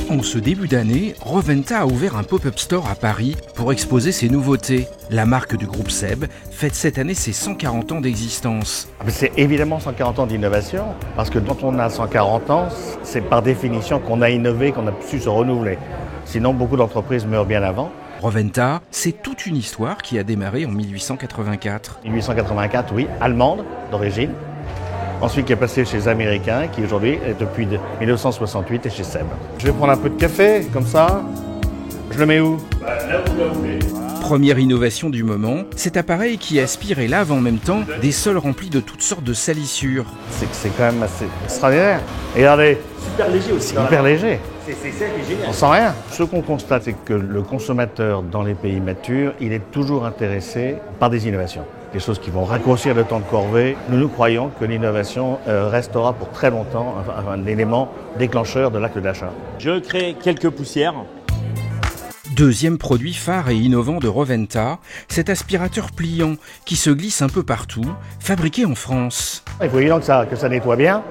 En ce début d'année, Roventa a ouvert un pop-up store à Paris pour exposer ses nouveautés. La marque du groupe Seb fête cette année ses 140 ans d'existence. C'est évidemment 140 ans d'innovation, parce que quand on a 140 ans, c'est par définition qu'on a innové, qu'on a su se renouveler. Sinon, beaucoup d'entreprises meurent bien avant. Roventa, c'est toute une histoire qui a démarré en 1884. 1884, oui, allemande d'origine. Ensuite, qui est passé chez les Américains, qui aujourd'hui, depuis 1968, est chez Seb. Je vais prendre un peu de café, comme ça. Je le mets où? Là où vous le voulez. Première innovation du moment, cet appareil qui aspire et lave en même temps des sols remplis de toutes sortes de salissures. C'est quand même assez extraordinaire. Et regardez, Super léger aussi. hyper léger. C'est ça qui est génial. On sent rien. Ce qu'on constate, c'est que le consommateur dans les pays matures, il est toujours intéressé par des innovations. Des choses qui vont raccourcir le temps de corvée. Nous croyons que l'innovation restera pour très longtemps un élément déclencheur de l'acte d'achat. Je crée quelques poussières. Deuxième produit phare et innovant de Roventa, cet aspirateur pliant qui se glisse un peu partout, fabriqué en France. Il faut évidemment que ça nettoie bien,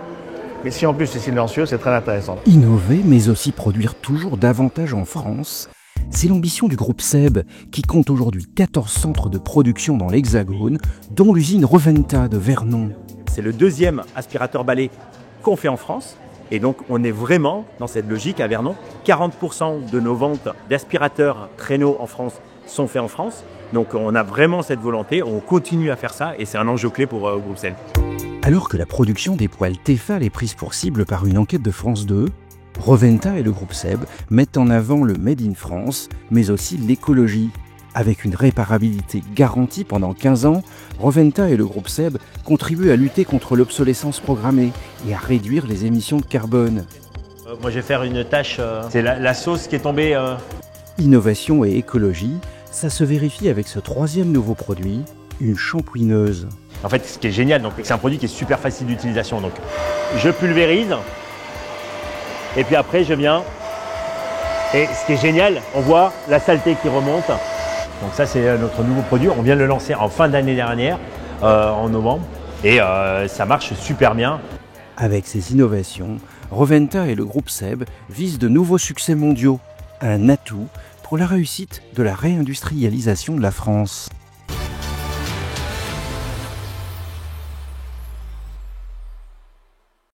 mais si en plus c'est silencieux, c'est très intéressant. Innover, mais aussi produire toujours davantage en France, c'est l'ambition du groupe Seb, qui compte aujourd'hui 14 centres de production dans l'Hexagone, dont l'usine Roventa de Vernon. C'est le deuxième aspirateur balai qu'on fait en France. Et donc, on est vraiment dans cette logique à Vernon. 40% de nos ventes d'aspirateurs traîneaux en France sont faits en France. Donc, on a vraiment cette volonté. On continue à faire ça et c'est un enjeu clé pour le groupe Seb. Alors que la production des poêles Tefal est prise pour cible par une enquête de France 2, Roventa et le groupe Seb mettent en avant le Made in France, mais aussi l'écologie. Avec une réparabilité garantie pendant 15 ans, Roventa et le groupe Seb contribuent à lutter contre l'obsolescence programmée et à réduire les émissions de carbone. Moi, je vais faire une tâche. C'est la sauce qui est tombée. Innovation et écologie, ça se vérifie avec ce troisième nouveau produit, une shampouineuse. En fait, ce qui est génial, c'est un produit qui est super facile d'utilisation. Donc, je pulvérise. Et puis après, je viens. Et ce qui est génial, on voit la saleté qui remonte. Donc ça, c'est notre nouveau produit. On vient de le lancer en fin d'année dernière, en novembre. Et ça marche super bien. Avec ces innovations, Roventa et le groupe Seb visent de nouveaux succès mondiaux. Un atout pour la réussite de la réindustrialisation de la France.